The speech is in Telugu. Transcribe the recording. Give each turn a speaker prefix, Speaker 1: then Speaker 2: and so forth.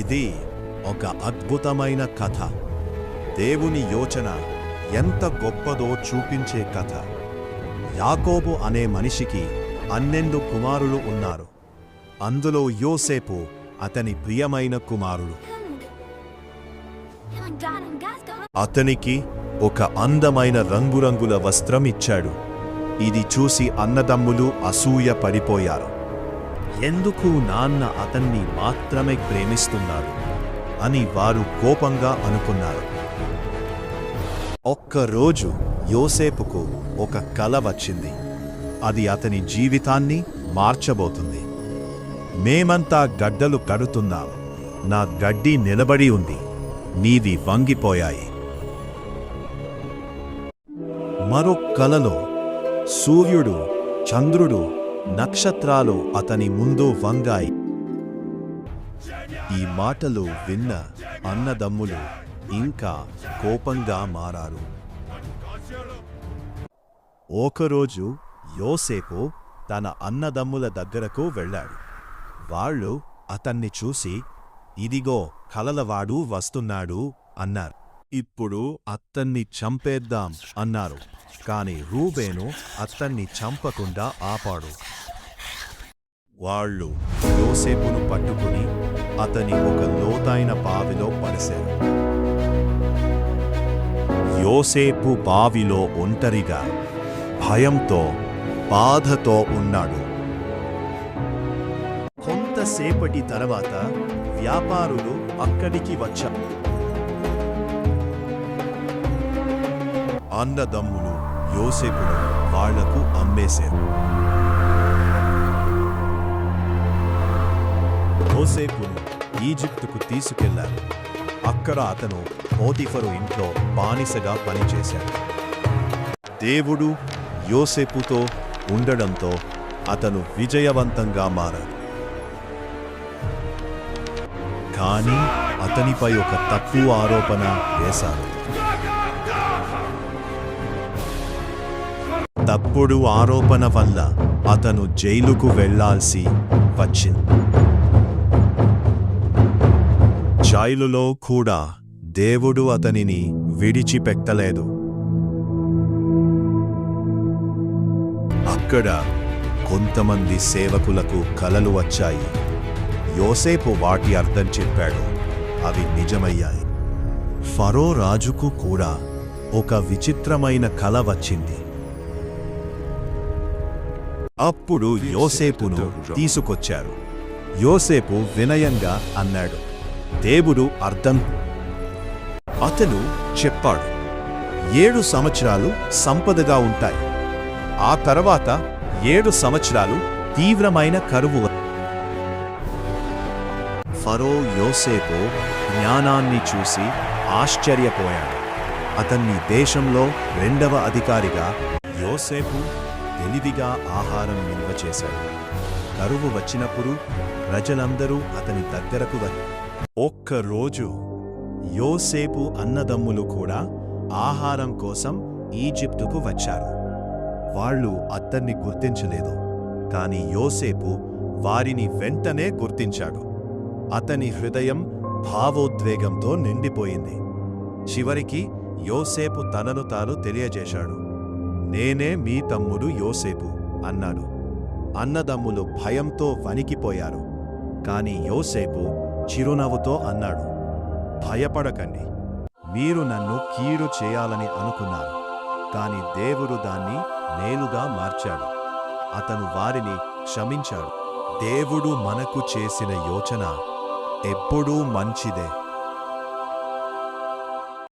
Speaker 1: ఇది ఒక అద్భుతమైన కథ. దేవుని యోచన ఎంత గొప్పదో చూపించే కథ. యాకోబు అనే మనిషికి 12 కుమారులు ఉన్నారు. అందులో యోసేపు అతని ప్రియమైన కుమారుడు. అతనికి ఒక అందమైన రంగురంగుల వస్త్రం ఇచ్చాడు. ఇది చూసి అన్నదమ్ములు అసూయ పడిపోయారు. ఎందుకు నాన్న అతన్ని మాత్రమే ప్రేమిస్తున్నాడు అని వారు కోపంగా అనుకున్నారు. ఒక్కరోజు యోసేపుకు ఒక కల వచ్చింది. అది అతని జీవితాన్ని మార్చబోతుంది. మేమంతా గడ్డలు కడుతున్నాం. నా గడ్డి నిలబడి ఉంది, నీవి వంగిపోయాయి. మరో కలలో సూర్యుడు, చంద్రుడు, నక్షత్రాలు అతని ముందు వంగాయి. ఈ మాటలు విన్న అన్నదమ్ములు ఇంకా కోపంగా మారారు. ఒకరోజు యోసేపు తన అన్నదమ్ముల దగ్గరకు వెళ్ళాడు. వాళ్ళు అతన్ని చూసి, ఇదిగో కలలవాడు వస్తున్నాడు అన్నారు. ఇప్పుడు అతన్ని చంపేద్దాం అన్నారు. కాని రూబేను అతన్ని చంపకుండా ఆపాడు. వాళ్ళు యోసేపును పట్టుకుని అతని ఒక లోతైన బావిలో పడేశారు. యోసేపు బావిలో ఒంటరిగా, భయంతో, బాధతో ఉన్నాడు. కొంతసేపటి తర్వాత వ్యాపారులు అక్కడికి వచ్చారు. అన్నదమ్ములు యోసేపును వాళ్లకు అమ్మేశారు. యోసేపును ఈజిప్టుకు తీసుకెళ్లారు. అక్కడ అతను పోతిఫరు ఇంట్లో బానిసగా పనిచేశాడు. దేవుడు యోసేపుతో ఉండడంతో అతను విజయవంతంగా మారాడు. కానీ అతనిపై ఒక తప్పు ఆరోపణ వేశారు. తప్పుడు ఆరోపణ వల్ల అతను జైలుకు వెళ్లాల్సి వచ్చింది. జైలులో కూడా దేవుడు అతనిని విడిచిపెట్టలేదు. అక్కడ కొంతమంది సేవకులకు కలలు వచ్చాయి. యోసేపు వాటి అర్థం చెప్పాడు. అవి నిజమయ్యాయి. ఫరో రాజుకు కూడా ఒక విచిత్రమైన కల వచ్చింది. అప్పుడు యోసేపును తీసుకొచ్చారు. యోసేపు వినయంగా అన్నాడు, దేవుడు అర్థం. అతను చెప్పాడు, 7 సంవత్సరాలు సంపదగా ఉంటాయి. ఆ తర్వాత 7 సంవత్సరాలు తీవ్రమైన కరువు. ఫరో యోసేపు జ్ఞానాన్ని చూసి ఆశ్చర్యపోయాడు. అతన్ని దేశంలో 2వ అధికారిగా యోసేపు తెలివిగా ఆహారం నిల్వ చేశాడు. కరువు వచ్చినప్పుడు ప్రజలందరూ అతని దగ్గరకు ఒక్కరోజు యోసేపు అన్నదమ్ములు కూడా ఆహారం కోసం ఈజిప్టుకు వచ్చారు. వాళ్ళు అతన్ని గుర్తించలేదు. కాని యోసేపు వారిని వెంటనే గుర్తించాడు. అతని హృదయం భావోద్వేగంతో నిండిపోయింది. చివరికి యోసేపు తనను తాను తెలియజేశాడు. నేనే మీ తమ్ముడు యోసేపు అన్నాడు. అన్నదమ్ములు భయంతో వణికిపోయారు. కాని యోసేపు చిరునవ్వుతో అన్నాడు, భయపడకండి. మీరు నన్ను కీడు చేయాలని అనుకున్నారు. కాని దేవుడు దాన్ని మేలుగా మార్చాడు. అతను వారిని క్షమించాడు. దేవుడు మనకు చేసిన యోచన ఎప్పుడూ మంచిదే.